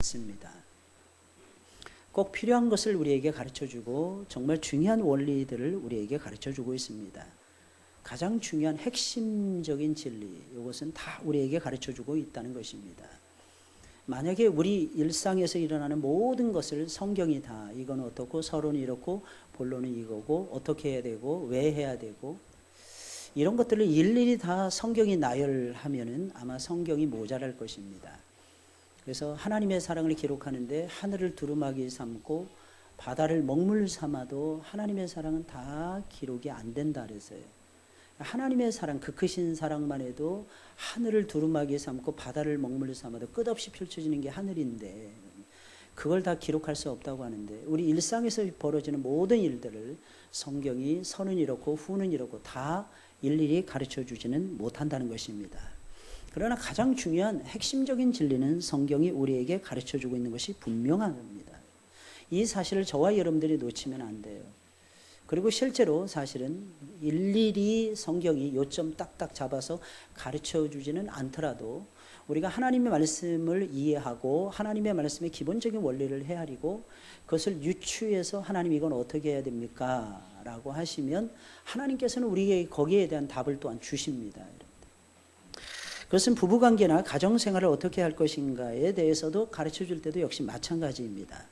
않습니다. 꼭 필요한 것을 우리에게 가르쳐주고 정말 중요한 원리들을 우리에게 가르쳐주고 있습니다. 가장 중요한 핵심적인 진리, 이것은 다 우리에게 가르쳐주고 있다는 것입니다. 만약에 우리 일상에서 일어나는 모든 것을 성경이 다 이건 어떻고 서론이 이렇고 본론은 이거고 어떻게 해야 되고 왜 해야 되고 이런 것들을 일일이 다 성경이 나열하면은 아마 성경이 모자랄 것입니다. 그래서 하나님의 사랑을 기록하는데 하늘을 두루마기 삼고 바다를 먹물 삼아도 하나님의 사랑은 다 기록이 안 된다 그랬어요. 하나님의 사랑, 그 크신 사랑만 해도 하늘을 두루마기 삼고 바다를 먹물 삼아도 끝없이 펼쳐지는 게 하늘인데 그걸 다 기록할 수 없다고 하는데 우리 일상에서 벌어지는 모든 일들을 성경이 선은 이렇고 후는 이렇고 다 일일이 가르쳐 주지는 못한다는 것입니다. 그러나 가장 중요한 핵심적인 진리는 성경이 우리에게 가르쳐 주고 있는 것이 분명합니다. 이 사실을 저와 여러분들이 놓치면 안 돼요. 그리고 실제로 사실은 일일이 성경이 요점 딱딱 잡아서 가르쳐 주지는 않더라도 우리가 하나님의 말씀을 이해하고 하나님의 말씀의 기본적인 원리를 헤아리고 그것을 유추해서 하나님 이건 어떻게 해야 됩니까? 라고 하시면 하나님께서는 우리에게 거기에 대한 답을 또한 주십니다. 그것은 부부관계나 가정생활을 어떻게 할 것인가에 대해서도 가르쳐 줄 때도 역시 마찬가지입니다.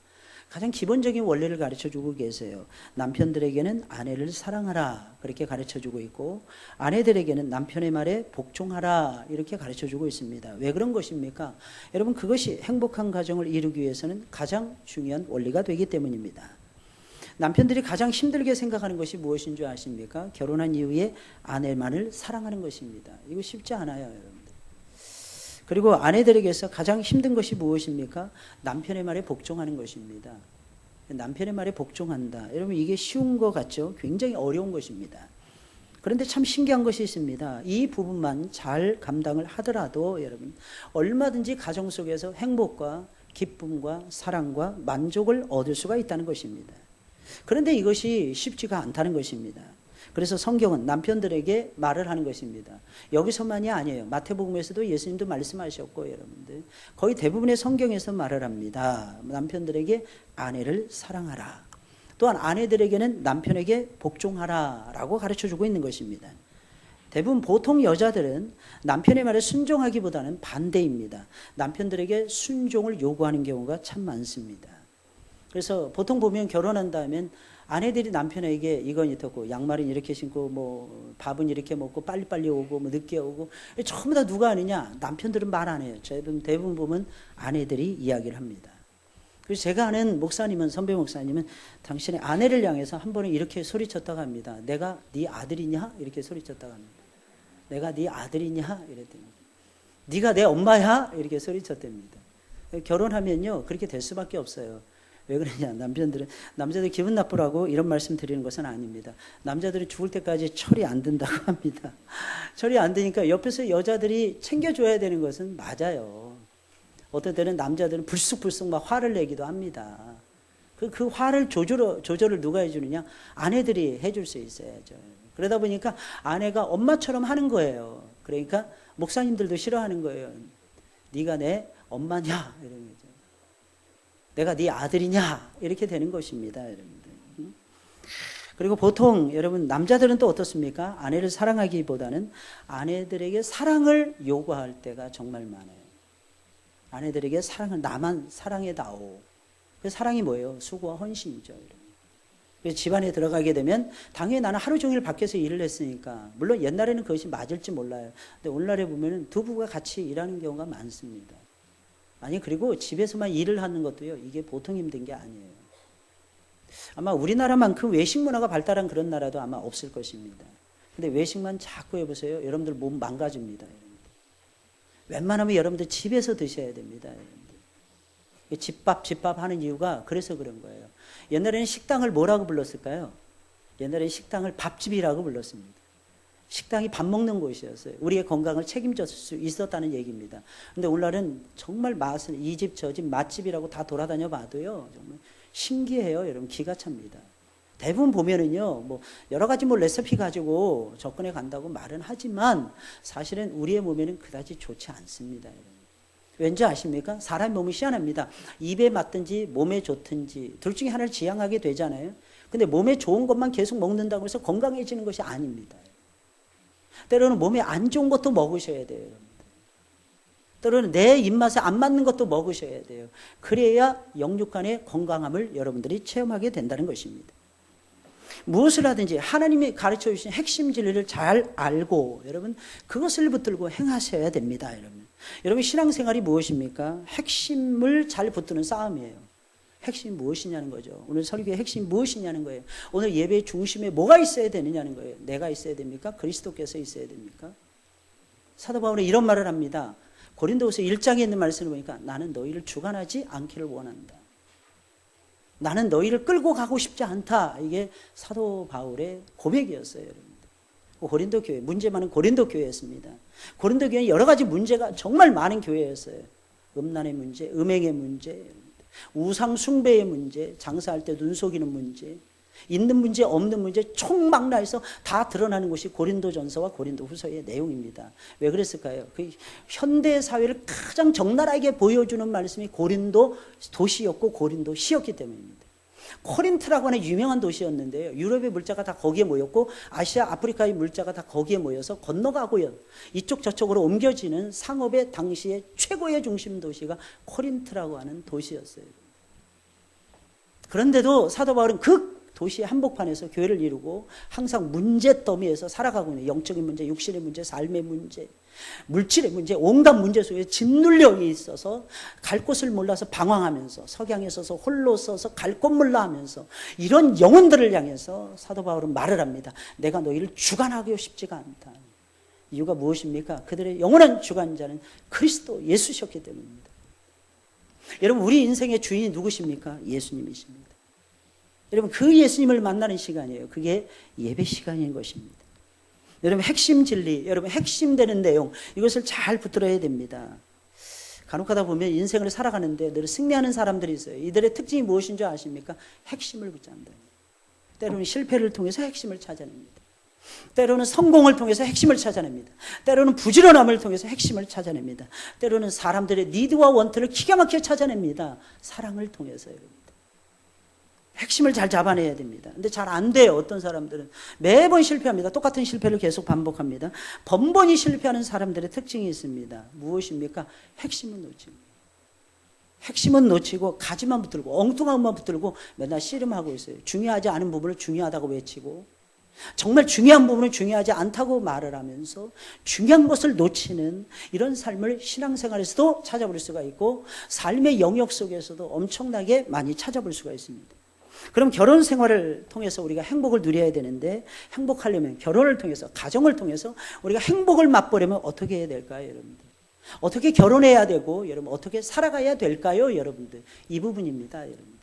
가장 기본적인 원리를 가르쳐주고 계세요. 남편들에게는 아내를 사랑하라 그렇게 가르쳐주고 있고 아내들에게는 남편의 말에 복종하라 이렇게 가르쳐주고 있습니다. 왜 그런 것입니까? 여러분 그것이 행복한 가정을 이루기 위해서는 가장 중요한 원리가 되기 때문입니다. 남편들이 가장 힘들게 생각하는 것이 무엇인 줄 아십니까? 결혼한 이후에 아내만을 사랑하는 것입니다. 이거 쉽지 않아요, 여러분들. 그리고 아내들에게서 가장 힘든 것이 무엇입니까? 남편의 말에 복종하는 것입니다. 남편의 말에 복종한다. 여러분 이게 쉬운 것 같죠? 굉장히 어려운 것입니다. 그런데 참 신기한 것이 있습니다. 이 부분만 잘 감당을 하더라도 여러분 얼마든지 가정 속에서 행복과 기쁨과 사랑과 만족을 얻을 수가 있다는 것입니다. 그런데 이것이 쉽지가 않다는 것입니다. 그래서 성경은 남편들에게 말을 하는 것입니다. 여기서만이 아니에요. 마태복음에서도 예수님도 말씀하셨고 여러분들 거의 대부분의 성경에서 말을 합니다. 남편들에게 아내를 사랑하라. 또한 아내들에게는 남편에게 복종하라 라고 가르쳐주고 있는 것입니다. 대부분 보통 여자들은 남편의 말에 순종하기보다는 반대입니다. 남편들에게 순종을 요구하는 경우가 참 많습니다. 그래서 보통 보면 결혼한 다음엔 아내들이 남편에게 이건 이렇고 양말은 이렇게 신고 뭐 밥은 이렇게 먹고 빨리빨리 오고 뭐 늦게 오고 전부 다 누가 하느냐? 남편들은 말 안 해요. 대부분 보면 아내들이 이야기를 합니다. 그래서 제가 아는 목사님은 선배 목사님은 당신의 아내를 향해서 한 번은 이렇게 소리쳤다고 합니다. 내가 네 아들이냐? 이렇게 소리쳤다고 합니다. 내가 네 아들이냐? 이랬더니 네가 내 엄마야? 이렇게 소리쳤답니다. 결혼하면요 그렇게 될 수밖에 없어요. 왜 그러냐? 남자들 기분 나쁘라고 이런 말씀 드리는 것은 아닙니다. 남자들이 죽을 때까지 철이 안 든다고 합니다. 철이 안 드니까 옆에서 여자들이 챙겨줘야 되는 것은 맞아요. 어떤 때는 남자들은 불쑥불쑥 막 화를 내기도 합니다. 그 화를 조절을 누가 해주느냐? 아내들이 해줄 수 있어야죠. 그러다 보니까 아내가 엄마처럼 하는 거예요. 그러니까 목사님들도 싫어하는 거예요. 네가 내 엄마냐? 이런 거죠. 내가 네 아들이냐? 이렇게 되는 것입니다, 여러분들. 그리고 보통 여러분 남자들은 또 어떻습니까? 아내를 사랑하기보다는 아내들에게 사랑을 요구할 때가 정말 많아요. 아내들에게 사랑을 나만 사랑해다오. 그 사랑이 뭐예요? 수고와 헌신이죠. 그래서 집안에 들어가게 되면 당연히 나는 하루 종일 밖에서 일을 했으니까 물론 옛날에는 그것이 맞을지 몰라요. 근데 오늘날에 보면 두 부부가 같이 일하는 경우가 많습니다. 아니 그리고 집에서만 일을 하는 것도요 이게 보통 힘든 게 아니에요. 아마 우리나라만큼 외식 문화가 발달한 그런 나라도 아마 없을 것입니다. 근데 외식만 자꾸 해보세요. 여러분들 몸 망가집니다. 여러분들. 웬만하면 여러분들 집에서 드셔야 됩니다. 여러분들. 집밥 하는 이유가 그래서 그런 거예요. 옛날에는 식당을 뭐라고 불렀을까요? 옛날에는 식당을 밥집이라고 불렀습니다. 식당이 밥 먹는 곳이었어요. 우리의 건강을 책임질 수 있었다는 얘기입니다. 근데 오늘날은 정말 맛은 이 집 저 집 맛집이라고 다 돌아다녀 봐도요. 정말 신기해요. 여러분 기가 찹니다. 대부분 보면은요. 뭐 여러 가지 뭐 레시피 가지고 접근해 간다고 말은 하지만 사실은 우리의 몸에는 그다지 좋지 않습니다. 여러분. 왠지 아십니까? 사람의 몸이 희한합니다. 입에 맞든지 몸에 좋든지 둘 중에 하나를 지향하게 되잖아요. 근데 몸에 좋은 것만 계속 먹는다고 해서 건강해지는 것이 아닙니다. 때로는 몸에 안 좋은 것도 먹으셔야 돼요. 때로는 내 입맛에 안 맞는 것도 먹으셔야 돼요. 그래야 영육 간의 건강함을 여러분들이 체험하게 된다는 것입니다. 무엇을 하든지 하나님이 가르쳐 주신 핵심 진리를 잘 알고 여러분 그것을 붙들고 행하셔야 됩니다. 여러분 신앙생활이 무엇입니까? 핵심을 잘 붙드는 싸움이에요. 핵심이 무엇이냐는 거죠. 오늘 설교의 핵심이 무엇이냐는 거예요. 오늘 예배의 중심에 뭐가 있어야 되느냐는 거예요. 내가 있어야 됩니까? 그리스도께서 있어야 됩니까? 사도 바울은 이런 말을 합니다. 고린도후서 1장에 있는 말씀을 보니까 나는 너희를 주관하지 않기를 원한다. 나는 너희를 끌고 가고 싶지 않다. 이게 사도 바울의 고백이었어요. 여러분들. 고린도 교회, 문제 많은 고린도 교회였습니다. 고린도 교회는 여러 가지 문제가 정말 많은 교회였어요. 음란의 문제, 음행의 문제, 우상 숭배의 문제, 장사할 때 눈 속이는 문제, 있는 문제 없는 문제 총망라해서 다 드러나는 것이 고린도전서와 고린도후서의 내용입니다. 왜 그랬을까요? 그 현대 사회를 가장 적나라하게 보여주는 말씀이 고린도 도시였고 고린도 시였기 때문입니다. 코린트라고 하는 유명한 도시였는데요. 유럽의 물자가 다 거기에 모였고 아시아, 아프리카의 물자가 다 거기에 모여서 건너가고요. 이쪽 저쪽으로 옮겨지는 상업의 당시의 최고의 중심 도시가 코린트라고 하는 도시였어요. 그런데도 사도 바울은 그 도시의 한복판에서 교회를 이루고 항상 문제 더미에서 살아가고 있는 영적인 문제, 육신의 문제, 삶의 문제, 물질의 문제, 온갖 문제 속에 짓눌려 있어서 갈 곳을 몰라서 방황하면서 석양에 서서 홀로 서서 갈 곳 몰라 하면서 이런 영혼들을 향해서 사도 바울은 말을 합니다. 내가 너희를 주관하고 싶지가 않다. 이유가 무엇입니까? 그들의 영원한 주관자는 그리스도 예수셨기 때문입니다. 여러분 우리 인생의 주인이 누구십니까? 예수님이십니다. 여러분 그 예수님을 만나는 시간이에요. 그게 예배 시간인 것입니다. 여러분 핵심 진리, 여러분 핵심되는 내용 이것을 잘 붙들어야 됩니다. 간혹 가다 보면 인생을 살아가는데 늘 승리하는 사람들이 있어요. 이들의 특징이 무엇인 줄 아십니까? 핵심을 붙잡는다. 때로는 실패를 통해서 핵심을 찾아냅니다. 때로는 성공을 통해서 핵심을 찾아냅니다. 때로는 부지런함을 통해서 핵심을 찾아냅니다. 때로는 사람들의 니드와 원투를 기가 막히게 찾아냅니다. 사랑을 통해서요. 핵심을 잘 잡아내야 됩니다. 근데 잘 안 돼요. 어떤 사람들은 매번 실패합니다. 똑같은 실패를 계속 반복합니다. 번번이 실패하는 사람들의 특징이 있습니다. 무엇입니까? 핵심은 놓치고 핵심은 놓치고 가지만 붙들고 엉뚱한 것만 붙들고 맨날 씨름하고 있어요. 중요하지 않은 부분을 중요하다고 외치고 정말 중요한 부분은 중요하지 않다고 말을 하면서 중요한 것을 놓치는 이런 삶을 신앙생활에서도 찾아볼 수가 있고 삶의 영역 속에서도 엄청나게 많이 찾아볼 수가 있습니다. 그럼 결혼 생활을 통해서 우리가 행복을 누려야 되는데 행복하려면 결혼을 통해서 가정을 통해서 우리가 행복을 맛보려면 어떻게 해야 될까요, 여러분들? 어떻게 결혼해야 되고 여러분 어떻게 살아가야 될까요, 여러분들? 이 부분입니다, 여러분들.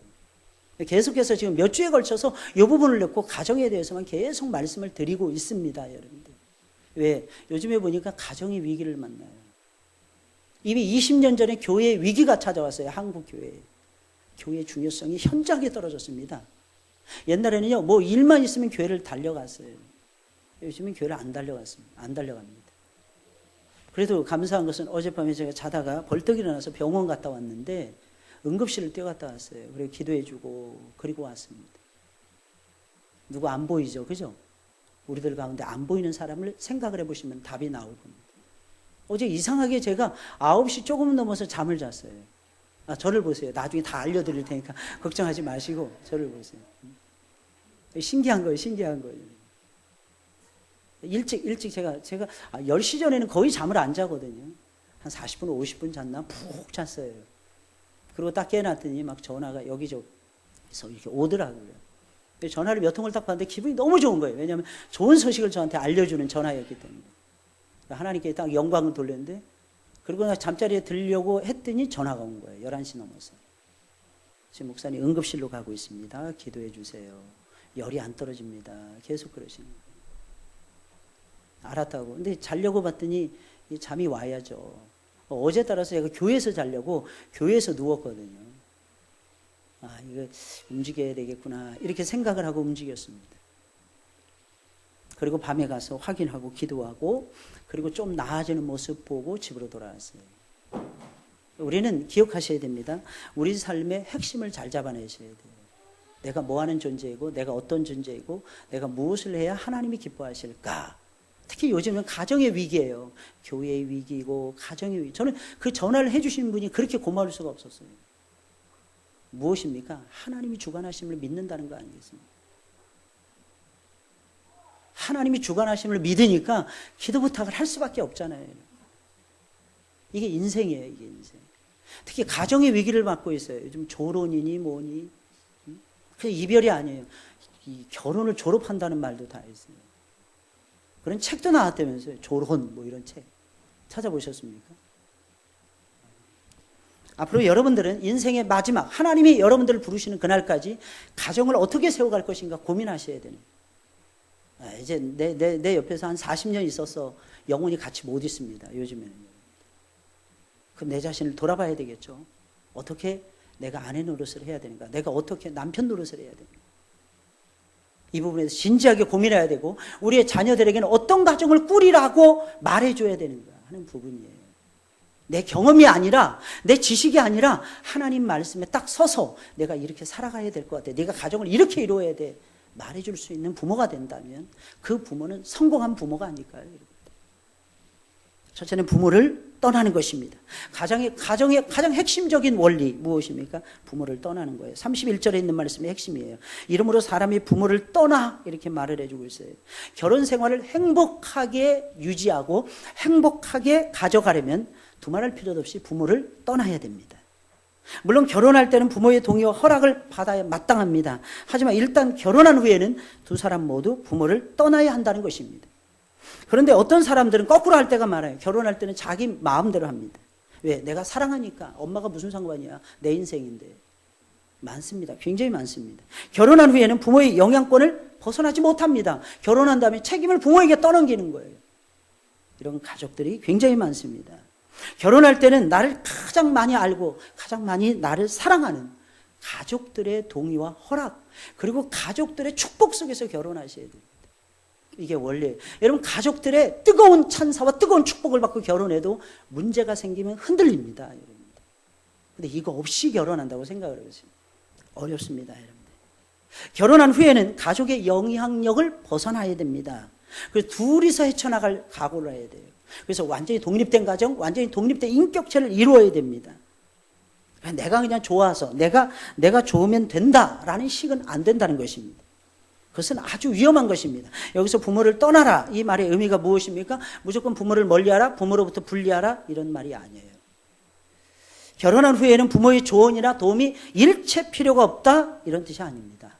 계속해서 지금 몇 주에 걸쳐서 이 부분을 넣고 가정에 대해서만 계속 말씀을 드리고 있습니다, 여러분들. 왜? 요즘에 보니까 가정의 위기를 만나요. 이미 20년 전에 교회의 위기가 찾아왔어요, 한국 교회에. 교회의 중요성이 현저하게 떨어졌습니다. 옛날에는요, 뭐 일만 있으면 교회를 달려갔어요. 요즘은 교회를 안 달려갑니다. 그래도 감사한 것은 어젯밤에 제가 자다가 벌떡 일어나서 병원 갔다 왔는데 응급실을 뛰어갔다 왔어요. 그리고 기도해주고 그리고 왔습니다. 누구 안 보이죠, 그죠? 우리들 가운데 안 보이는 사람을 생각을 해보시면 답이 나올 겁니다. 어제 이상하게 제가 9시 조금 넘어서 잠을 잤어요. 저를 보세요. 나중에 다 알려드릴 테니까 걱정하지 마시고 저를 보세요. 신기한 거예요. 일찍 제가 10시 전에는 거의 잠을 안 자거든요. 한 40분, 50분 잤나? 푹 잤어요. 그리고 딱 깨어났더니 막 전화가 여기저기서 이렇게 오더라고요. 전화를 몇 통을 딱 받는데 기분이 너무 좋은 거예요. 왜냐하면 좋은 소식을 저한테 알려주는 전화였기 때문에. 하나님께 딱 영광을 돌렸는데 그리고 나 잠자리에 들려고 했더니 전화가 온 거예요. 11시 넘어서. 지금 목사님 응급실로 가고 있습니다. 기도해 주세요. 열이 안 떨어집니다. 계속 그러시는 거예요. 알았다고. 근데 자려고 봤더니 잠이 와야죠. 어제 따라서 제가 교회에서 자려고 교회에서 누웠거든요. 이거 움직여야 되겠구나. 이렇게 생각을 하고 움직였습니다. 그리고 밤에 가서 확인하고 기도하고 그리고 좀 나아지는 모습 보고 집으로 돌아왔어요. 우리는 기억하셔야 됩니다. 우리 삶의 핵심을 잘 잡아내셔야 돼요. 내가 뭐 하는 존재이고, 내가 어떤 존재이고, 내가 무엇을 해야 하나님이 기뻐하실까? 특히 요즘은 가정의 위기예요. 교회의 위기이고, 가정의 위기. 저는 그 전화를 해주신 분이 그렇게 고마울 수가 없었어요. 무엇입니까? 하나님이 주관하심을 믿는다는 거 아니겠습니까? 하나님이 주관하심을 믿으니까 기도 부탁을 할 수밖에 없잖아요. 이게 인생이에요, 이게 인생. 특히 가정의 위기를 맞고 있어요. 요즘 조론이니 뭐니. 그냥 이별이 아니에요. 이 결혼을 졸업한다는 말도 다 있어요. 그런 책도 나왔다면서요. 조론 뭐 이런 책. 찾아보셨습니까? 앞으로 여러분들은 인생의 마지막, 하나님이 여러분들을 부르시는 그날까지 가정을 어떻게 세워갈 것인가 고민하셔야 되는. 이제 내 옆에서 한 40년 있어서 영원히 같이 못 있습니다. 요즘에는. 그럼 내 자신을 돌아봐야 되겠죠. 어떻게 내가 아내 노릇을 해야 되는가? 내가 어떻게 남편 노릇을 해야 되는가? 이 부분에서 진지하게 고민해야 되고, 우리의 자녀들에게는 어떤 가정을 꾸리라고 말해줘야 되는가 하는 부분이에요. 내 경험이 아니라, 내 지식이 아니라 하나님 말씀에 딱 서서 내가 이렇게 살아가야 될 것 같아. 내가 가정을 이렇게 이루어야 돼. 말해줄 수 있는 부모가 된다면 그 부모는 성공한 부모가 아닐까요? 첫째는 부모를 떠나는 것입니다. 가정의 가장 핵심적인 원리 무엇입니까? 부모를 떠나는 거예요. 31절에 있는 말씀이 핵심이에요. 이러므로 사람이 부모를 떠나 이렇게 말을 해주고 있어요. 결혼 생활을 행복하게 유지하고 행복하게 가져가려면 두말할 필요도 없이 부모를 떠나야 됩니다. 물론 결혼할 때는 부모의 동의와 허락을 받아야 마땅합니다. 하지만 일단 결혼한 후에는 두 사람 모두 부모를 떠나야 한다는 것입니다. 그런데 어떤 사람들은 거꾸로 할 때가 많아요. 결혼할 때는 자기 마음대로 합니다. 왜? 내가 사랑하니까. 엄마가 무슨 상관이야. 내 인생인데. 많습니다. 굉장히 많습니다. 결혼한 후에는 부모의 영향권을 벗어나지 못합니다. 결혼한 다음에 책임을 부모에게 떠넘기는 거예요. 이런 가족들이 굉장히 많습니다. 결혼할 때는 나를 가장 많이 알고 가장 많이 나를 사랑하는 가족들의 동의와 허락, 그리고 가족들의 축복 속에서 결혼하셔야 됩니다. 이게 원리예요. 여러분, 가족들의 뜨거운 찬사와 뜨거운 축복을 받고 결혼해도 문제가 생기면 흔들립니다. 근데 이거 없이 결혼한다고 생각을 해보세요. 어렵습니다, 여러분들. 결혼한 후에는 가족의 영향력을 벗어나야 됩니다. 그래서 둘이서 헤쳐나갈 각오를 해야 돼요. 그래서 완전히 독립된 가정, 완전히 독립된 인격체를 이루어야 됩니다. 내가 그냥 좋아서, 내가 좋으면 된다라는 식은 안 된다는 것입니다. 그것은 아주 위험한 것입니다. 여기서 부모를 떠나라, 이 말의 의미가 무엇입니까? 무조건 부모를 멀리하라, 부모로부터 분리하라, 이런 말이 아니에요. 결혼한 후에는 부모의 조언이나 도움이 일체 필요가 없다, 이런 뜻이 아닙니다.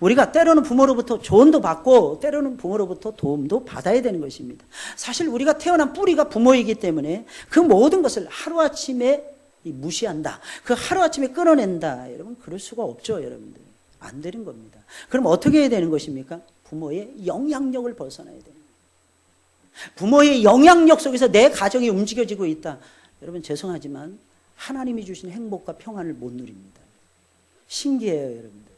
우리가 때로는 부모로부터 조언도 받고 때로는 부모로부터 도움도 받아야 되는 것입니다. 사실 우리가 태어난 뿌리가 부모이기 때문에 그 모든 것을 하루아침에 무시한다, 그 하루아침에 끊어낸다, 여러분 그럴 수가 없죠. 여러분들 안 되는 겁니다. 그럼 어떻게 해야 되는 것입니까? 부모의 영향력을 벗어나야 됩니다. 부모의 영향력 속에서 내 가정이 움직여지고 있다. 여러분 죄송하지만 하나님이 주신 행복과 평안을 못 누립니다. 신기해요, 여러분들.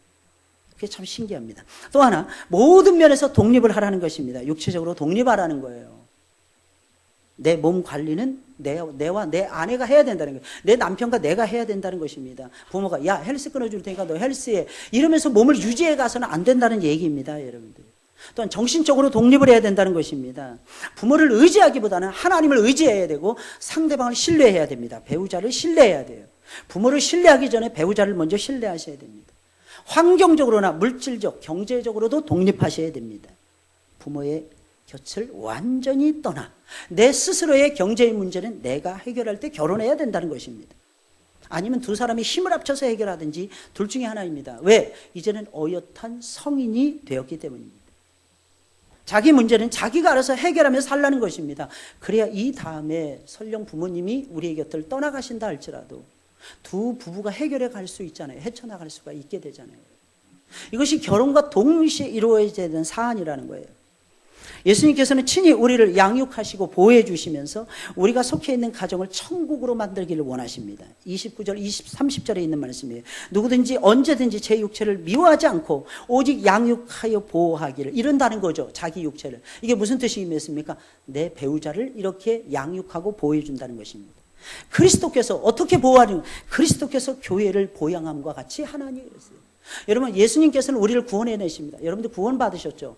그게 참 신기합니다. 또 하나, 모든 면에서 독립을 하라는 것입니다. 육체적으로 독립하라는 거예요. 내 몸 관리는 내와 내 아내가 해야 된다는 거예요. 내 남편과 내가 해야 된다는 것입니다. 부모가 야 헬스 끊어줄 테니까 너 헬스해, 이러면서 몸을 유지해 가서는 안 된다는 얘기입니다, 여러분들. 또한 정신적으로 독립을 해야 된다는 것입니다. 부모를 의지하기보다는 하나님을 의지해야 되고 상대방을 신뢰해야 됩니다. 배우자를 신뢰해야 돼요. 부모를 신뢰하기 전에 배우자를 먼저 신뢰하셔야 됩니다. 환경적으로나 물질적, 경제적으로도 독립하셔야 됩니다. 부모의 곁을 완전히 떠나 내 스스로의 경제의 문제는 내가 해결할 때 결혼해야 된다는 것입니다. 아니면 두 사람이 힘을 합쳐서 해결하든지 둘 중에 하나입니다. 왜? 이제는 어엿한 성인이 되었기 때문입니다. 자기 문제는 자기가 알아서 해결하며 살라는 것입니다. 그래야 이 다음에 설령 부모님이 우리의 곁을 떠나가신다 할지라도 두 부부가 해결해 갈 수 있잖아요. 헤쳐나갈 수가 있게 되잖아요. 이것이 결혼과 동시에 이루어져야 되는 사안이라는 거예요. 예수님께서는 친히 우리를 양육하시고 보호해 주시면서 우리가 속해 있는 가정을 천국으로 만들기를 원하십니다. 29절, 30절에 있는 말씀이에요. 누구든지 언제든지 제 육체를 미워하지 않고 오직 양육하여 보호하기를, 이른다는 거죠. 자기 육체를. 이게 무슨 뜻이겠습니까? 내 배우자를 이렇게 양육하고 보호해 준다는 것입니다. 그리스도께서 어떻게 보호하는, 그리스도께서 교회를 보양함과 같이 하나니 그랬어요. 여러분, 예수님께서는 우리를 구원해내십니다. 여러분들 구원 받으셨죠?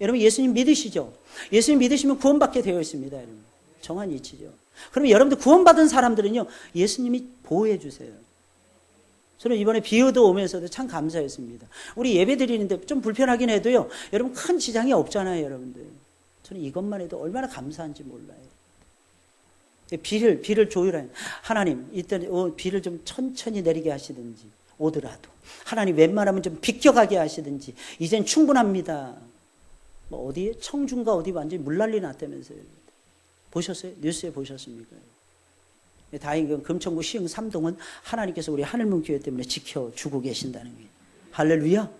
여러분 예수님 믿으시죠? 예수님 믿으시면 구원받게 되어 있습니다. 여러분. 정한 이치죠. 그러면 여러분들 구원받은 사람들은요, 예수님이 보호해 주세요. 저는 이번에 비유도 오면서도 참 감사했습니다. 우리 예배 드리는데 좀 불편하긴 해도요, 여러분 큰 지장이 없잖아요, 여러분들. 저는 이것만 해도 얼마나 감사한지 몰라요. 비를 조율하는 하나님, 이때 비를 좀 천천히 내리게 하시든지 오더라도 하나님 웬만하면 좀 비껴가게 하시든지 이젠 충분합니다. 뭐 어디에 청중가 어디 완전히 물난리 났다면서요. 보셨어요? 뉴스에 보셨습니까? 다행히 금천구 시흥 3동은 하나님께서 우리 하늘문교회 때문에 지켜주고 계신다는 거예요. 할렐루야.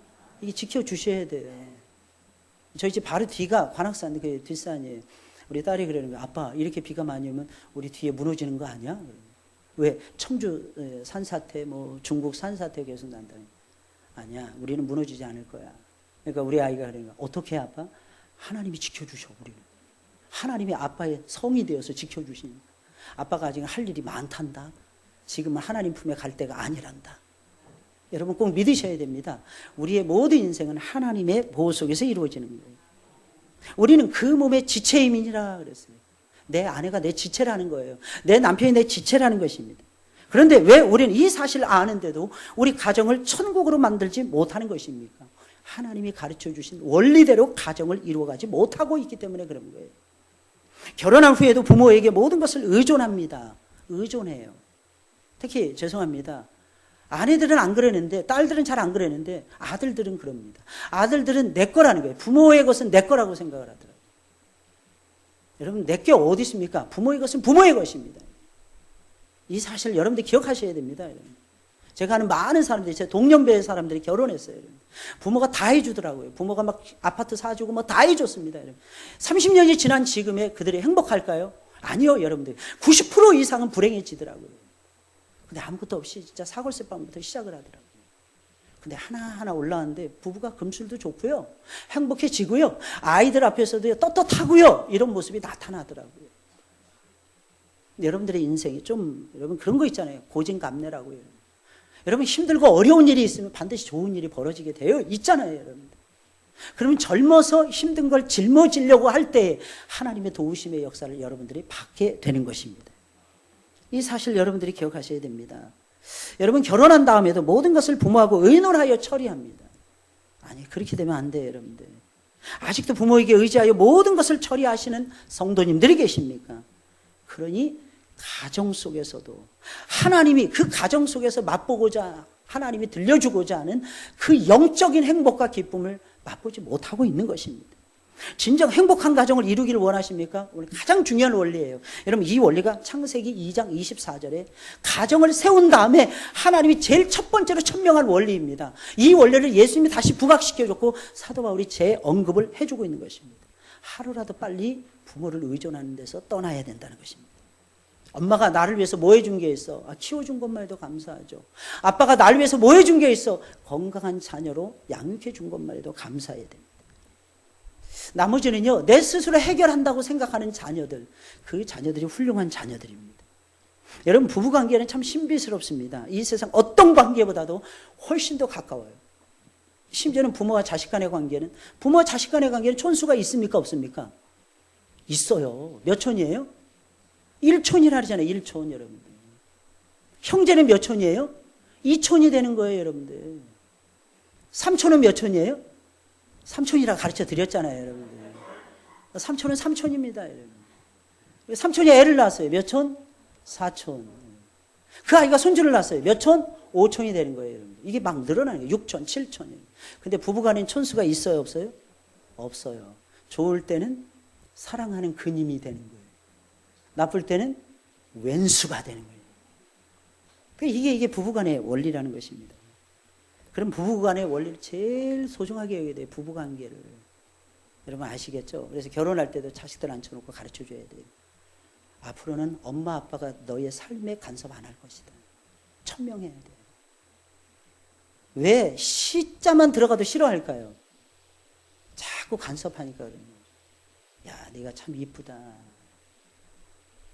이게 지켜주셔야 돼요. 저희 집 바로 뒤가 관악산 그 뒷산이에요. 우리 딸이 그러는 거예요. 아빠, 이렇게 비가 많이 오면 우리 뒤에 무너지는 거 아니야? 왜? 청주 산사태, 뭐 중국 산사태 계속 난다는 거예요. 아니야, 우리는 무너지지 않을 거야. 그러니까 우리 아이가 그러는 거야. 어떻게 해, 아빠? 하나님이 지켜주셔, 우리는. 하나님이 아빠의 성이 되어서 지켜주시니까. 아빠가 아직 할 일이 많단다. 지금은 하나님 품에 갈 때가 아니란다. 여러분 꼭 믿으셔야 됩니다. 우리의 모든 인생은 하나님의 보호 속에서 이루어지는 거예요. 우리는 그 몸의 지체임이니라 그랬어요. 내 아내가 내 지체라는 거예요. 내 남편이 내 지체라는 것입니다. 그런데 왜 우리는 이 사실을 아는데도 우리 가정을 천국으로 만들지 못하는 것입니까? 하나님이 가르쳐 주신 원리대로 가정을 이루어가지 못하고 있기 때문에 그런 거예요. 결혼한 후에도 부모에게 모든 것을 의존합니다. 의존해요. 특히 죄송합니다. 아내들은 안 그러는데, 딸들은 잘 안 그러는데 아들들은 그럽니다. 아들들은 내 거라는 거예요. 부모의 것은 내 거라고 생각을 하더라고요. 여러분, 내 게 어디 있습니까? 부모의 것은 부모의 것입니다. 이 사실 여러분들 기억하셔야 됩니다. 여러분. 제가 아는 많은 사람들이, 제 동년배의 사람들이 결혼했어요. 여러분. 부모가 다 해주더라고요. 부모가 막 아파트 사주고 뭐 다 해줬습니다. 여러분. 30년이 지난 지금에 그들이 행복할까요? 아니요, 여러분들. 90% 이상은 불행해지더라고요. 근데 아무것도 없이 진짜 사골세빵부터 시작을 하더라고요. 근데 하나하나 올라왔는데 부부가 금술도 좋고요. 행복해지고요. 아이들 앞에서도 떳떳하고요. 이런 모습이 나타나더라고요. 여러분들의 인생이 좀, 여러분 그런 거 있잖아요. 고진감래라고요. 여러분 힘들고 어려운 일이 있으면 반드시 좋은 일이 벌어지게 되어 있잖아요, 여러분. 그러면 젊어서 힘든 걸 짊어지려고 할 때 하나님의 도우심의 역사를 여러분들이 받게 되는 것입니다. 이 사실 여러분들이 기억하셔야 됩니다. 여러분 결혼한 다음에도 모든 것을 부모하고 의논하여 처리합니다. 아니, 그렇게 되면 안 돼요, 여러분들. 아직도 부모에게 의지하여 모든 것을 처리하시는 성도님들이 계십니까? 그러니 가정 속에서도 하나님이 그 가정 속에서 맛보고자, 하나님이 들려주고자 하는 그 영적인 행복과 기쁨을 맛보지 못하고 있는 것입니다. 진정 행복한 가정을 이루기를 원하십니까? 오늘 가장 중요한 원리예요. 여러분, 이 원리가 창세기 2장 24절에 가정을 세운 다음에 하나님이 제일 첫 번째로 천명한 원리입니다. 이 원리를 예수님이 다시 부각시켜줬고 사도 바울이 재언급을 해주고 있는 것입니다. 하루라도 빨리 부모를 의존하는 데서 떠나야 된다는 것입니다. 엄마가 나를 위해서 뭐 해준 게 있어? 키워준 것만 해도 감사하죠. 아빠가 나를 위해서 뭐 해준 게 있어? 건강한 자녀로 양육해 준 것만 해도 감사해야 됩니다. 나머지는요, 내 스스로 해결한다고 생각하는 자녀들, 그 자녀들이 훌륭한 자녀들입니다. 여러분, 부부관계는 참 신비스럽습니다. 이 세상 어떤 관계보다도 훨씬 더 가까워요. 심지어는 부모와 자식 간의 관계는, 부모와 자식 간의 관계는 촌수가 있습니까? 없습니까? 있어요. 몇 촌이에요? 1촌이라 하잖아요. 1촌, 여러분들. 형제는 몇 촌이에요? 2촌이 되는 거예요, 여러분들. 3촌은 몇 촌이에요? 3촌이라 가르쳐 드렸잖아요, 여러분들. 3촌은 3촌입니다, 여러분. 3촌이 애를 낳았어요. 몇 촌? 4촌. 그 아이가 손주를 낳았어요. 몇 촌? 5촌이 되는 거예요, 여러분. 이게 막 늘어나는 거예요. 6촌, 7촌이에요. 근데 부부간엔 촌수가 있어요, 없어요? 없어요. 좋을 때는 사랑하는 그님이 되는 거예요. 나쁠 때는 왼수가 되는 거예요. 이게 부부간의 원리라는 것입니다. 그럼 부부간의 원리를 제일 소중하게 여겨야 돼요. 부부관계를. 여러분 아시겠죠? 그래서 결혼할 때도 자식들 앉혀놓고 가르쳐줘야 돼요. 앞으로는 엄마 아빠가 너의 삶에 간섭 안 할 것이다. 천명해야 돼요. 왜 시자만 들어가도 싫어할까요? 자꾸 간섭하니까 그래요. 야, 네가 참 이쁘다.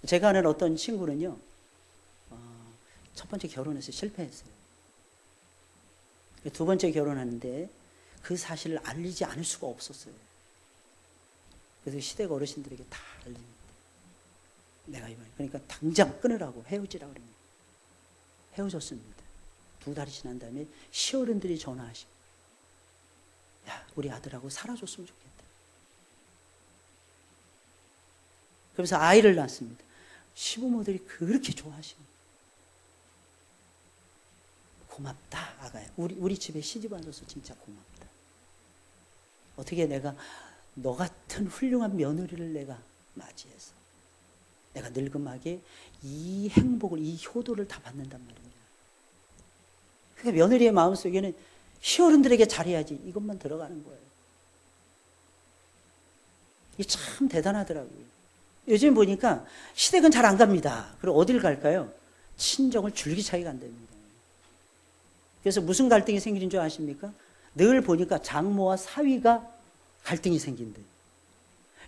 제가 아는 어떤 친구는요, 첫 번째 결혼해서 실패했어요. 두 번째 결혼하는데 그 사실을 알리지 않을 수가 없었어요. 그래서 시댁 어르신들에게 다 알립니다. 내가 이번에 그러니까 당장 끊으라고 헤어지라고 그럽니다. 헤어졌습니다. 2달이 지난 다음에 시어른들이 전화하시고, 야, 우리 아들하고 살아줬으면 좋겠다. 그래서 아이를 낳습니다. 시부모들이 그렇게 좋아하시는, 고맙다 아가야. 우리 집에 시집 와줘서 진짜 고맙다. 어떻게 내가 너 같은 훌륭한 며느리를 내가 맞이해서 내가 늙음하게 이 행복을, 이 효도를 다 받는단 말입니다. 그러니까 며느리의 마음속에는 시어른들에게 잘해야지 이것만 들어가는 거예요. 이게 참 대단하더라고요. 요즘 보니까 시댁은 잘 안 갑니다. 그리고 어딜 갈까요? 친정을 줄기차게 간답니다. 그래서 무슨 갈등이 생기는 줄 아십니까? 늘 보니까 장모와 사위가 갈등이 생긴대.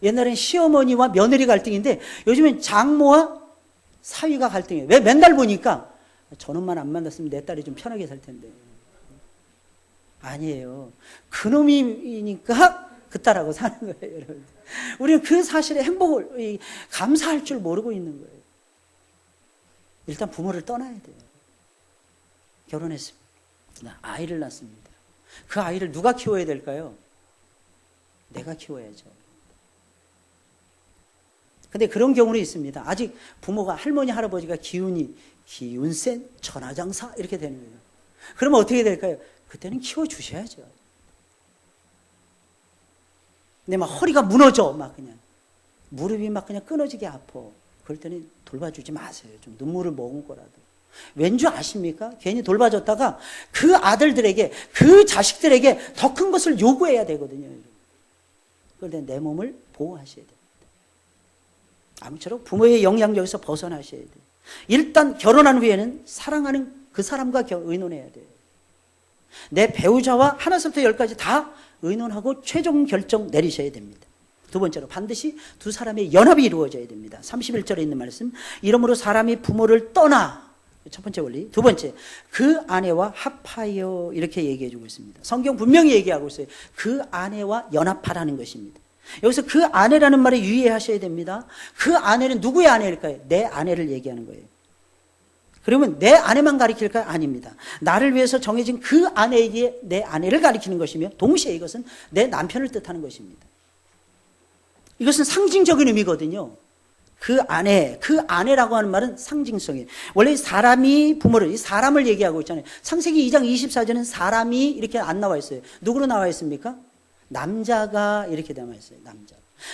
옛날엔 시어머니와 며느리 갈등인데 요즘엔 장모와 사위가 갈등이에요. 왜? 맨날 보니까 저놈만 안 만났으면 내 딸이 좀 편하게 살 텐데. 아니에요. 그놈이니까 그 딸하고 사는 거예요, 여러분. 우리는 그 사실에 행복을 감사할 줄 모르고 있는 거예요. 일단 부모를 떠나야 돼요. 결혼했습니다. 아이를 낳습니다. 그 아이를 누가 키워야 될까요? 내가 키워야죠. 근데 그런 경우는 있습니다. 아직 부모가, 할머니, 할아버지가 기운 센 천하장사 이렇게 되는 거예요. 그러면 어떻게 될까요? 그때는 키워주셔야죠. 근데 막 허리가 무너져. 막 그냥. 무릎이 막 그냥 끊어지게 아파. 그럴 때는 돌봐주지 마세요. 좀 눈물을 머금고라도. 왠 줄 아십니까? 괜히 돌봐줬다가 그 아들들에게, 그 자식들에게 더 큰 것을 요구해야 되거든요. 그런데 내 몸을 보호하셔야 됩니다. 아무쪼록 부모의 영향력에서 벗어나셔야 돼요. 일단 결혼한 후에는 사랑하는 그 사람과 의논해야 돼요. 내 배우자와 하나부터 열까지 다 의논하고 최종 결정 내리셔야 됩니다. 두 번째로 반드시 두 사람의 연합이 이루어져야 됩니다. 31절에 있는 말씀, 이러므로 사람이 부모를 떠나, 첫 번째 원리. 두 번째, 그 아내와 합하여, 이렇게 얘기해 주고 있습니다. 성경 분명히 얘기하고 있어요. 그 아내와 연합하라는 것입니다. 여기서 그 아내라는 말에 유의하셔야 됩니다. 그 아내는 누구의 아내일까요? 내 아내를 얘기하는 거예요. 그러면 내 아내만 가리킬까요? 아닙니다. 나를 위해서 정해진 그 아내에게 내 아내를 가리키는 것이며, 동시에 이것은 내 남편을 뜻하는 것입니다. 이것은 상징적인 의미거든요. 그 아내라고 하는 말은 상징성이에요. 원래 사람이 부모를, 사람을 얘기하고 있잖아요. 창세기 2장 24절은 사람이 이렇게 안 나와 있어요. 누구로 나와 있습니까? 남자가 이렇게 나와 있어요.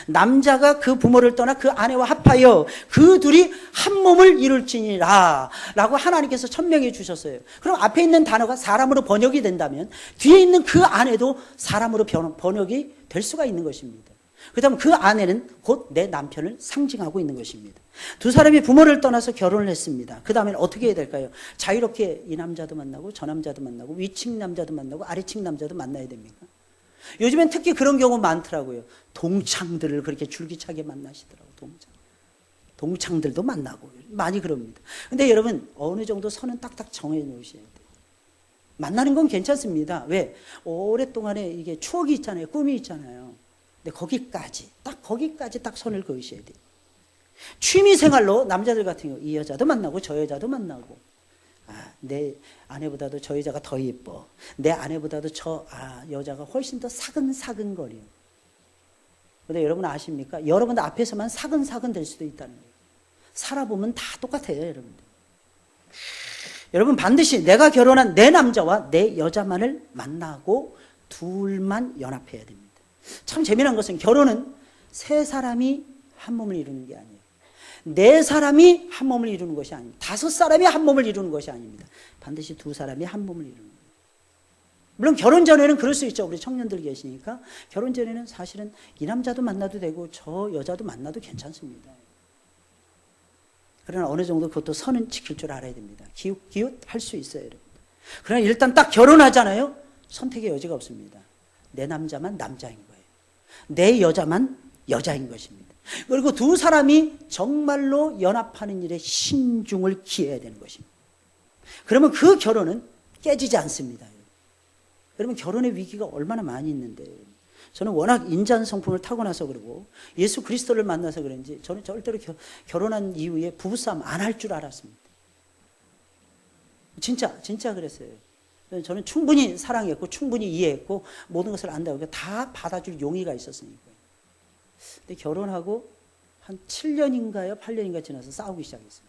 남자가 그 부모를 떠나 그 아내와 합하여 그 둘이 한 몸을 이룰지니라 라고 하나님께서 천명해 주셨어요. 그럼 앞에 있는 단어가 사람으로 번역이 된다면 뒤에 있는 그 아내도 사람으로 번역이 될 수가 있는 것입니다. 그 다음 그 아내는 곧 내 남편을 상징하고 있는 것입니다. 두 사람이 부모를 떠나서 결혼을 했습니다. 그 다음에는 어떻게 해야 될까요? 자유롭게 이 남자도 만나고 저 남자도 만나고 위층 남자도 만나고 아래층 남자도 만나야 됩니까? 요즘엔 특히 그런 경우 많더라고요. 동창들을 그렇게 줄기차게 만나시더라고요. 동창들도 만나고 많이 그럽니다. 근데 여러분 어느 정도 선은 딱딱 정해 놓으셔야 돼요. 만나는 건 괜찮습니다. 왜? 오랫동안에 이게 추억이 있잖아요. 꿈이 있잖아요. 근데 거기까지 딱 선을 그으셔야 돼요. 취미 생활로 남자들 같은 경우 이 여자도 만나고 저 여자도 만나고, 내 아내보다도 저 여자가 더 예뻐. 내 아내보다도 여자가 훨씬 더 사근사근거려. 근데 여러분 아십니까? 여러분 앞에서만 사근사근 될 수도 있다는 거예요. 살아보면 다 똑같아요, 여러분들. 여러분 반드시 내가 결혼한 내 남자와 내 여자만을 만나고 둘만 연합해야 됩니다. 참 재미난 것은 결혼은 세 사람이 한 몸을 이루는 게 아니에요. 네 사람이 한 몸을 이루는 것이 아닙니다. 다섯 사람이 한 몸을 이루는 것이 아닙니다. 반드시 두 사람이 한 몸을 이루는 거예요. 물론 결혼 전에는 그럴 수 있죠. 우리 청년들 계시니까 결혼 전에는 사실은 이 남자도 만나도 되고 저 여자도 만나도 괜찮습니다. 그러나 어느 정도 그것도 선은 지킬 줄 알아야 됩니다. 기웃 할 수 있어요, 여러분. 그러나 일단 딱 결혼하잖아요. 선택의 여지가 없습니다. 내 남자만 남자인 거예요. 내 여자만 여자인 것입니다. 그리고 두 사람이 정말로 연합하는 일에 신중을 기해야 되는 것입니다. 그러면 그 결혼은 깨지지 않습니다. 여러분, 결혼의 위기가 얼마나 많이 있는데, 저는 워낙 인자한 성품을 타고나서 그러고 예수 그리스도를 만나서 그런지 저는 절대로 결혼한 이후에 부부싸움 안 할 줄 알았습니다. 진짜 그랬어요. 저는 충분히 사랑했고 충분히 이해했고 모든 것을 안다고 다 받아줄 용의가 있었으니까요. 근데 결혼하고 한 7년인가요? 8년인가 지나서 싸우기 시작했어요.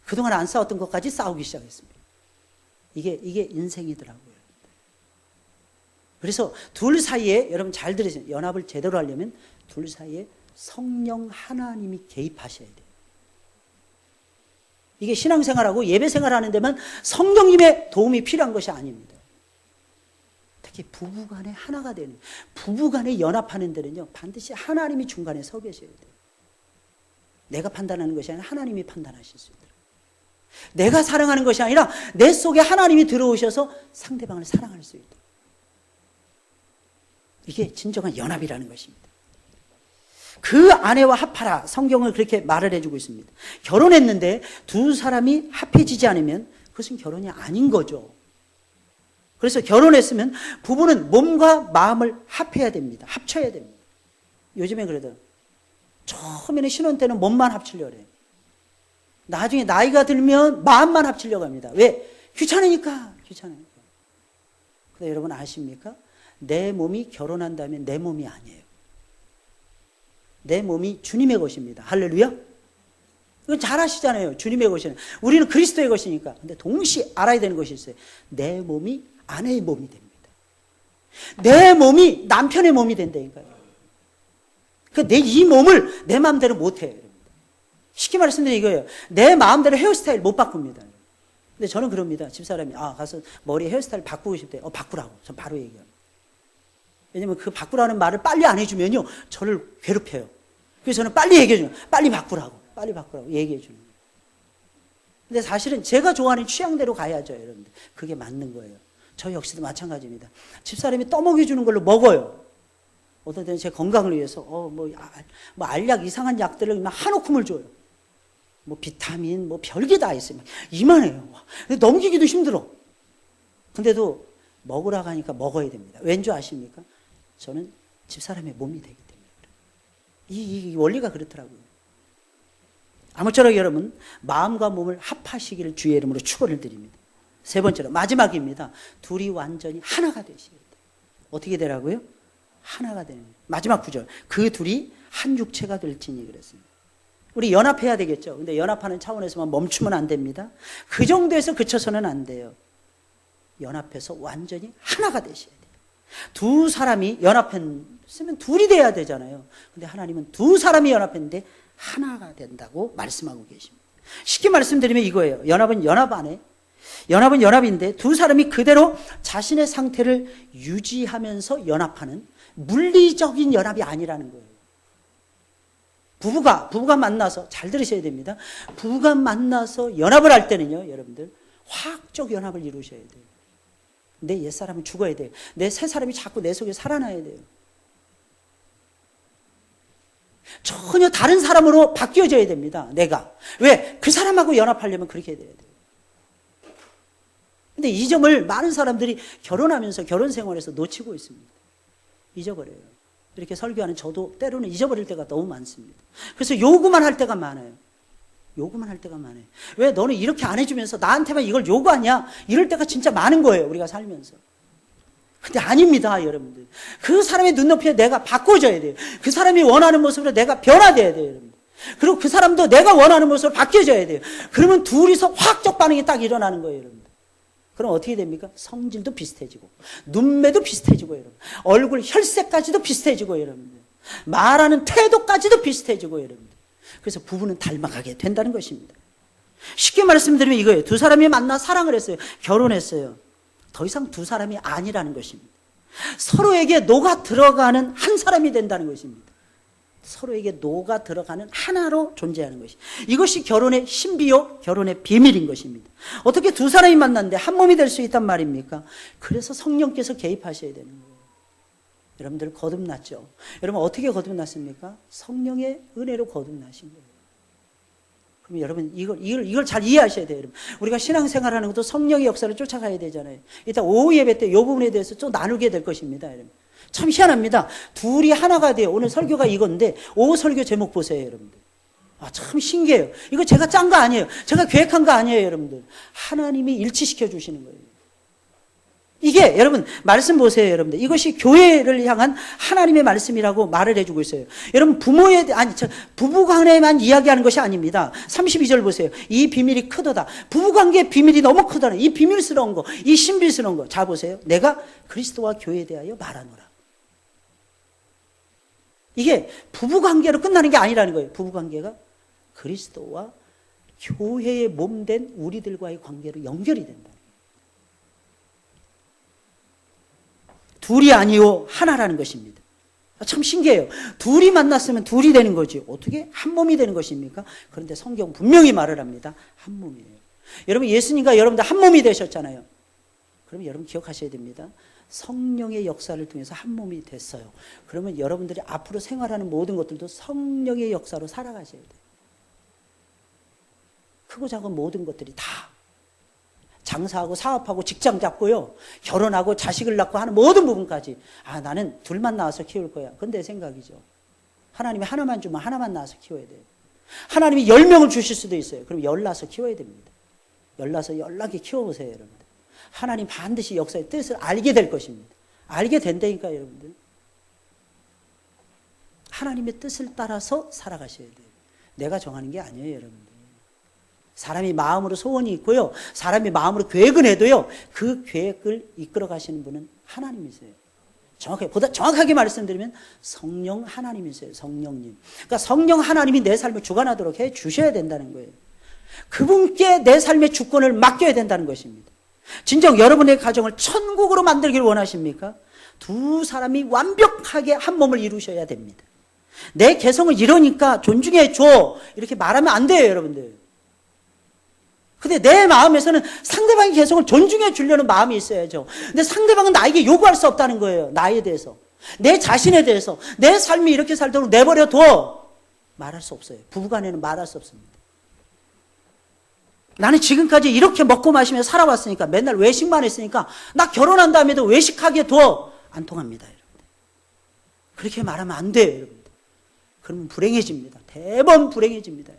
그동안 안 싸웠던 것까지 싸우기 시작했습니다. 이게 인생이더라고요. 그래서 둘 사이에, 여러분 잘 들으세요. 연합을 제대로 하려면 둘 사이에 성령 하나님이 개입하셔야 돼요. 이게 신앙생활하고 예배생활하는 데만 성령님의 도움이 필요한 것이 아닙니다. 특히 부부간에 하나가 되는, 부부간에 연합하는 데는요, 반드시 하나님이 중간에 서 계셔야 돼요. 내가 판단하는 것이 아니라 하나님이 판단하실 수 있도록. 내가 사랑하는 것이 아니라 내 속에 하나님이 들어오셔서 상대방을 사랑할 수 있도록. 이게 진정한 연합이라는 것입니다. 그 아내와 합하라, 성경은 그렇게 말을 해주고 있습니다. 결혼했는데 두 사람이 합해지지 않으면 그것은 결혼이 아닌 거죠. 그래서 결혼했으면 부부는 몸과 마음을 합해야 됩니다. 합쳐야 됩니다. 요즘에 그래도 처음에는 신혼 때는 몸만 합치려고 해요. 나중에 나이가 들면 마음만 합치려고 합니다. 왜? 귀찮으니까. 근데 여러분 아십니까? 내 몸이 결혼한다면 내 몸이 아니에요. 내 몸이 주님의 것입니다. 할렐루야. 이건 잘 아시잖아요. 주님의 것이는. 우리는 그리스도의 것이니까. 근데 동시에 알아야 되는 것이 있어요. 내 몸이 아내의 몸이 됩니다. 내 몸이 남편의 몸이 된다니까요. 그러니까 이 몸을 내 마음대로 못해요. 쉽게 말씀드리면 이거예요. 내 마음대로 헤어스타일 못 바꿉니다. 근데 저는 그럽니다. 집사람이 가서 머리 헤어스타일 바꾸고 싶대. 바꾸라고. 전 바로 얘기해요. 왜냐면 그 바꾸라는 말을 빨리 안 해주면요, 저를 괴롭혀요. 그래서 저는 빨리 얘기해주면 빨리 바꾸라고 얘기해주는 거예요. 근데 사실은 제가 좋아하는 취향대로 가야죠, 여러분들. 그게 맞는 거예요. 저 역시도 마찬가지입니다. 집사람이 떠먹여주는 걸로 먹어요. 어떤 때는 제 건강을 위해서 알약 이상한 약들을 막 한 움큼을 줘요. 비타민 별게 다 있어요. 이만해요. 근데 넘기기도 힘들어. 근데도 먹으라고 하니까 먹어야 됩니다. 왠지 아십니까? 저는 집사람의 몸이 되기 때문에. 이 원리가 그렇더라고요. 아무쪼록 여러분, 마음과 몸을 합하시기를 주의 이름으로 축원을 드립니다. 세 번째로, 마지막입니다. 둘이 완전히 하나가 되셔야 돼요. 어떻게 되라고요? 하나가 되는 거예요. 마지막 구절. 그 둘이 한 육체가 될지니 그랬습니다. 우리 연합해야 되겠죠. 근데 연합하는 차원에서만 멈추면 안 됩니다. 그 정도에서 그쳐서는 안 돼요. 연합해서 완전히 하나가 되셔야 돼요. 두 사람이 연합했으면 둘이 돼야 되잖아요. 근데 하나님은 두 사람이 연합했는데 하나가 된다고 말씀하고 계십니다. 쉽게 말씀드리면 이거예요. 연합은 연합인데 두 사람이 그대로 자신의 상태를 유지하면서 연합하는 물리적인 연합이 아니라는 거예요. 부부가 만나서, 잘 들으셔야 됩니다. 부부가 만나서 연합을 할 때는요, 여러분들, 화학적 연합을 이루셔야 돼요. 내 옛사람은 죽어야 돼요. 내 새사람이 자꾸 내 속에 살아나야 돼요. 전혀 다른 사람으로 바뀌어져야 됩니다. 내가. 왜? 그 사람하고 연합하려면 그렇게 돼야 돼요. 근데 이 점을 많은 사람들이 결혼하면서 결혼 생활에서 놓치고 있습니다. 잊어버려요. 이렇게 설교하는 저도 때로는 잊어버릴 때가 너무 많습니다. 그래서 요구만 할 때가 많아요. 왜 너는 이렇게 안 해주면서 나한테만 이걸 요구하냐? 이럴 때가 진짜 많은 거예요, 우리가 살면서. 근데 아닙니다, 여러분들. 그 사람의 눈높이에 내가 바꿔줘야 돼요. 그 사람이 원하는 모습으로 내가 변화돼야 돼요, 여러분들. 그리고 그 사람도 내가 원하는 모습으로 바뀌어져야 돼요. 그러면 둘이서 화학적 반응이 딱 일어나는 거예요, 여러분들. 그럼 어떻게 됩니까? 성질도 비슷해지고, 눈매도 비슷해지고, 여러분. 얼굴 혈색까지도 비슷해지고, 여러분들. 말하는 태도까지도 비슷해지고, 여러분들. 그래서 부부는 닮아가게 된다는 것입니다. 쉽게 말씀드리면 이거예요. 두 사람이 만나 사랑을 했어요. 결혼했어요. 더 이상 두 사람이 아니라는 것입니다. 서로에게 녹아 들어가는 한 사람이 된다는 것입니다. 서로에게 녹아 들어가는 하나로 존재하는 것이. 이것이 결혼의 신비요, 결혼의 비밀인 것입니다. 어떻게 두 사람이 만났는데 한 몸이 될 수 있단 말입니까? 그래서 성령께서 개입하셔야 되는 거예요. 여러분들 거듭났죠? 여러분 어떻게 거듭났습니까? 성령의 은혜로 거듭나신 거예요. 그럼 여러분 이걸 잘 이해하셔야 돼요. 여러분. 우리가 신앙생활하는 것도 성령의 역사를 쫓아가야 되잖아요. 이따 오후 예배 때 이 부분에 대해서 좀 나누게 될 것입니다. 여러분. 참 희한합니다. 둘이 하나가 돼요. 오늘 설교가 이건데 오후 설교 제목 보세요, 여러분들. 참 신기해요. 이거 제가 짠 거 아니에요. 제가 계획한 거 아니에요, 여러분들. 하나님이 일치시켜 주시는 거예요. 이게 여러분 말씀 보세요, 여러분들. 이것이 교회를 향한 하나님의 말씀이라고 말을 해주고 있어요. 여러분 부부간에만 이야기하는 것이 아닙니다. 32절 보세요. 이 비밀이 크도다. 부부관계의 비밀이 너무 크다는 이 비밀스러운 거, 이 신비스러운 거. 자 보세요. 내가 그리스도와 교회에 대하여 말하노라. 이게 부부관계로 끝나는 게 아니라는 거예요. 부부관계가 그리스도와 교회의 몸된 우리들과의 관계로 연결이 된다. 둘이 아니요 하나라는 것입니다. 참 신기해요. 둘이 만났으면 둘이 되는 거지. 어떻게 한 몸이 되는 것입니까? 그런데 성경 분명히 말을 합니다. 한 몸이에요. 여러분 예수님과 여러분들 한 몸이 되셨잖아요. 그러면 여러분 기억하셔야 됩니다. 성령의 역사를 통해서 한 몸이 됐어요. 그러면 여러분들이 앞으로 생활하는 모든 것들도 성령의 역사로 살아가셔야 돼요. 크고 작은 모든 것들이 다 장사하고 사업하고 직장 잡고요. 결혼하고 자식을 낳고 하는 모든 부분까지 나는 둘만 낳아서 키울 거야. 그건 내 생각이죠. 하나님이 하나만 주면 하나만 낳아서 키워야 돼요. 하나님이 10명을 주실 수도 있어요. 그럼 10낳아서 키워야 됩니다. 10낳아서 연락에 키워보세요, 여러분들. 하나님 반드시 역사의 뜻을 알게 될 것입니다. 알게 된다니까요, 여러분들. 하나님의 뜻을 따라서 살아가셔야 돼요. 내가 정하는 게 아니에요, 여러분들. 사람이 마음으로 소원이 있고요. 사람이 마음으로 계획은 해도요. 그 계획을 이끌어 가시는 분은 하나님이세요. 보다 정확하게 말씀드리면 성령 하나님이세요. 성령님. 그러니까 성령 하나님이 내 삶을 주관하도록 해 주셔야 된다는 거예요. 그분께 내 삶의 주권을 맡겨야 된다는 것입니다. 진정 여러분의 가정을 천국으로 만들기를 원하십니까? 두 사람이 완벽하게 한 몸을 이루셔야 됩니다. 내 개성을 이러니까 존중해 줘. 이렇게 말하면 안 돼요, 여러분들. 근데 내 마음에서는 상대방의 개성을 존중해 주려는 마음이 있어야죠. 근데 상대방은 나에게 요구할 수 없다는 거예요. 나에 대해서. 내 자신에 대해서. 내 삶이 이렇게 살도록 내버려둬. 말할 수 없어요. 부부간에는 말할 수 없습니다. 나는 지금까지 이렇게 먹고 마시며 살아왔으니까 맨날 외식만 했으니까 나 결혼한 다음에도 외식하게 둬. 안 통합니다. 여러분들. 그렇게 말하면 안 돼요. 여러분들. 그러면 불행해집니다. 대번 불행해집니다.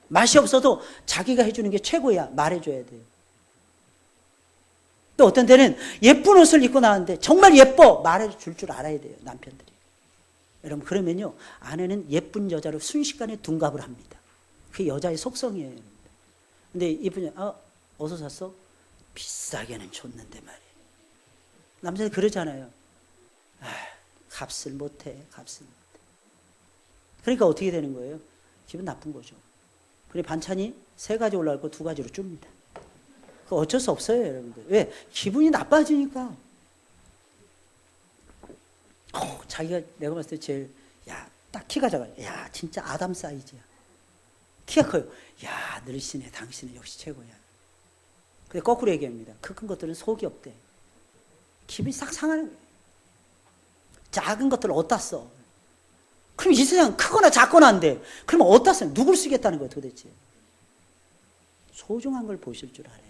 맛이 없어도 자기가 해주는 게 최고야. 말해줘야 돼요. 또 어떤 때는 예쁜 옷을 입고 나왔는데 정말 예뻐. 말해줄 줄 알아야 돼요. 남편들이. 여러분 그러면요. 아내는 예쁜 여자로 순식간에 둔갑을 합니다. 그게 여자의 속성이에요. 근데 이쁜 여자 어디서 샀어? 비싸게는 줬는데 말이에요. 남자들 그러잖아요. 값을 못해. 값을 못해. 그러니까 어떻게 되는 거예요? 기분 나쁜 거죠. 그래 반찬이 3가지 올라가고 2가지로 줍니다. 그 어쩔 수 없어요, 여러분들. 왜? 기분이 나빠지니까. 자기가 내가 봤을 때 제일 딱 키가 작아요. 진짜 아담 사이즈야. 키가 커요. 늘씬해. 당신은 역시 최고야. 근데 거꾸로 얘기합니다. 그 큰 것들은 속이 없대. 기분이 싹 상하는 거예요. 작은 것들을 어디다 써? 그럼 이 세상 크거나 작거나 한데 그러면 어디다 써요? 누굴 쓰겠다는 거예요 도대체? 소중한 걸 보실 줄 알아야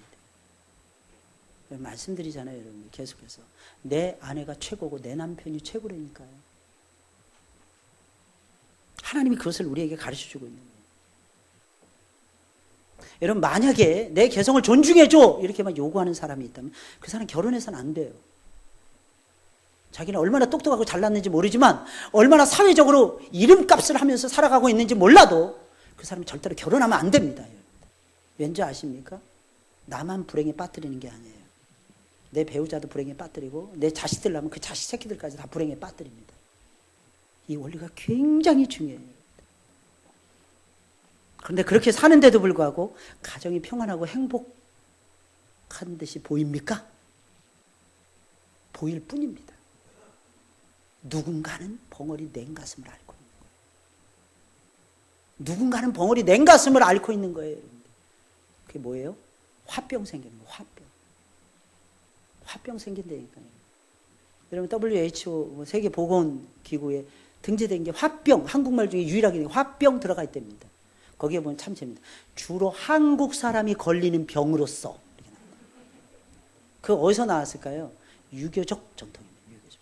돼요. 말씀드리잖아요 여러분 계속해서. 내 아내가 최고고 내 남편이 최고라니까요. 하나님이 그것을 우리에게 가르쳐주고 있는 거예요. 여러분 만약에 내 개성을 존중해줘 이렇게만 요구하는 사람이 있다면 그 사람 결혼해서는 안 돼요. 자기는 얼마나 똑똑하고 잘났는지 모르지만 얼마나 사회적으로 이름값을 하면서 살아가고 있는지 몰라도 그 사람이 절대로 결혼하면 안 됩니다. 왠지 아십니까? 나만 불행에 빠뜨리는 게 아니에요. 내 배우자도 불행에 빠뜨리고 내 자식들 낳으면 그 자식 새끼들까지 다 불행에 빠뜨립니다. 이 원리가 굉장히 중요해요. 그런데 그렇게 사는데도 불구하고 가정이 평안하고 행복한 듯이 보입니까? 보일 뿐입니다. 누군가는 벙어리 냉가슴을 앓고 있는 거예요. 누군가는 벙어리 냉가슴을 앓고 있는 거예요. 그게 뭐예요? 화병 생기는 거예요. 화병 생긴다니까요. 여러분 WHO 세계보건기구에 등재된 게 화병, 한국말 중에 유일하게 화병 들어가 있답니다. 거기에 보면 참 재밌습니다. 주로 한국 사람이 걸리는 병으로서. 그 어디서 나왔을까요? 유교적 전통입니다. 유교적.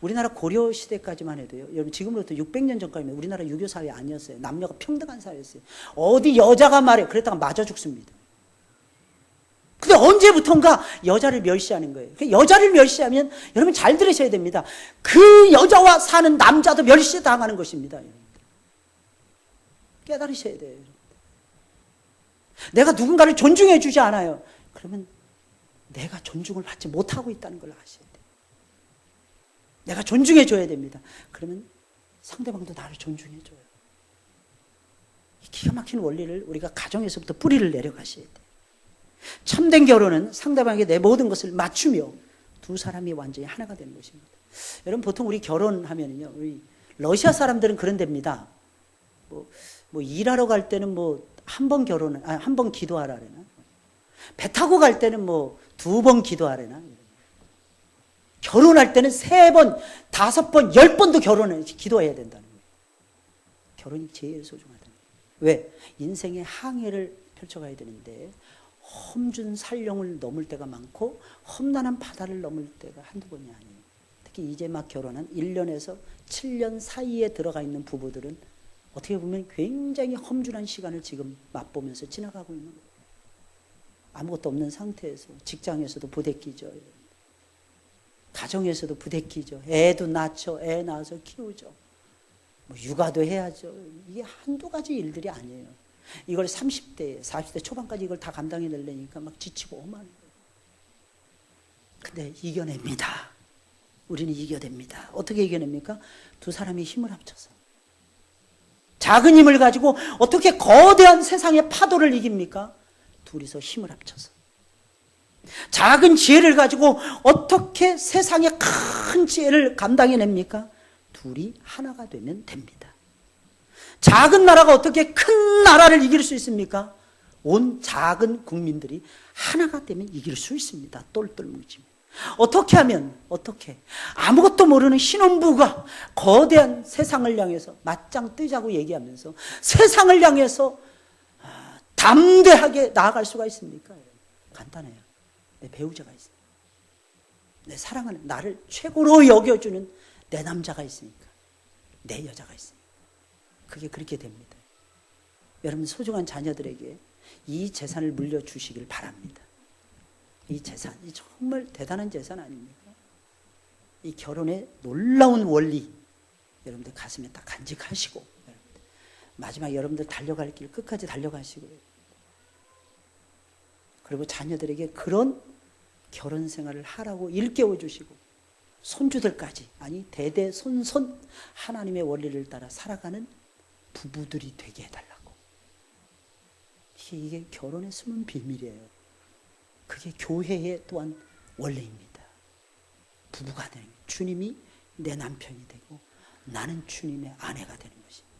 우리나라 고려 시대까지만 해도요. 여러분 지금으로부터 600년 전까지면 우리나라 유교 사회 아니었어요. 남녀가 평등한 사회였어요. 어디 여자가 말해 그랬다가 맞아 죽습니다. 근데 언제부턴가 여자를 멸시하는 거예요. 여자를 멸시하면 여러분 잘 들으셔야 됩니다. 그 여자와 사는 남자도 멸시당하는 것입니다. 깨달으셔야 돼요. 내가 누군가를 존중해 주지 않아요. 그러면 내가 존중을 받지 못하고 있다는 걸 아셔야 돼요. 내가 존중해 줘야 됩니다. 그러면 상대방도 나를 존중해 줘요. 이 기가 막힌 원리를 우리가 가정에서부터 뿌리를 내려가셔야 돼요. 참된 결혼은 상대방에게 내 모든 것을 맞추며 두 사람이 완전히 하나가 되는 것입니다. 여러분 보통 우리 결혼하면요, 우리 러시아 사람들은 그런 데입니다. 뭐 일하러 갈 때는 뭐 한 번 기도하라래나, 배 타고 갈 때는 뭐 2번 기도하래나, 결혼할 때는 3번, 5번, 10번도 결혼을 기도해야 된다는 거예요. 결혼이 제일 소중하다는 거예요. 왜? 인생의 항해를 펼쳐가야 되는데 험준 산령을 넘을 때가 많고 험난한 바다를 넘을 때가 한두 번이 아니에요. 특히 이제 막 결혼한 1년에서 7년 사이에 들어가 있는 부부들은 어떻게 보면 굉장히 험준한 시간을 지금 맛보면서 지나가고 있는 거예요. 아무것도 없는 상태에서 직장에서도 부대끼죠. 가정에서도 부대끼죠. 애도 낳죠. 애 낳아서 키우죠. 뭐 육아도 해야죠. 이게 한두 가지 일들이 아니에요. 이걸 30대, 40대 초반까지 이걸 다 감당해내려니까 막 지치고 오만. 근데 이겨냅니다. 우리는 이겨냅니다. 어떻게 이겨냅니까? 두 사람이 힘을 합쳐서. 작은 힘을 가지고 어떻게 거대한 세상의 파도를 이깁니까? 둘이서 힘을 합쳐서. 작은 지혜를 가지고 어떻게 세상의 큰 지혜를 감당해냅니까? 둘이 하나가 되면 됩니다. 작은 나라가 어떻게 큰 나라를 이길 수 있습니까? 온 작은 국민들이 하나가 되면 이길 수 있습니다. 똘똘 뭉치면. 어떻게 하면, 어떻게? 아무것도 모르는 신혼부부가 거대한 세상을 향해서 맞짱 뜨자고 얘기하면서 세상을 향해서 담대하게 나아갈 수가 있습니까? 간단해요. 내 배우자가 있어요. 내 사랑하는, 나를 최고로 여겨주는 내 남자가 있으니까. 내 여자가 있으니까. 그게 그렇게 됩니다. 여러분 소중한 자녀들에게 이 재산을 물려주시길 바랍니다. 이 재산, 이 정말 대단한 재산 아닙니까? 이 결혼의 놀라운 원리, 여러분들 가슴에 딱 간직하시고, 여러분들. 마지막 여러분들 달려갈 길 끝까지 달려가시고요. 그리고 자녀들에게 그런 결혼 생활을 하라고 일깨워 주시고, 손주들까지, 아니 대대손손 하나님의 원리를 따라 살아가는 부부들이 되게 해달라고. 이게 결혼의 숨은 비밀이에요. 그게 교회의 또한 원리입니다. 부부가 되는 게 주님이 내 남편이 되고 나는 주님의 아내가 되는 것입니다.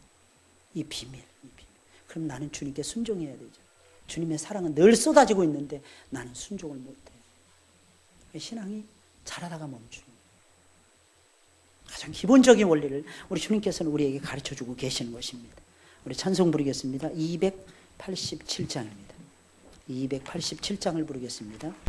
이 비밀, 이 비밀. 그럼 나는 주님께 순종해야 되죠. 주님의 사랑은 늘 쏟아지고 있는데 나는 순종을 못해요. 신앙이 자라다가 멈추는 가장 기본적인 원리를 우리 주님께서는 우리에게 가르쳐주고 계시는 것입니다. 우리 찬송 부르겠습니다. 287장입니다. 287장을 부르겠습니다.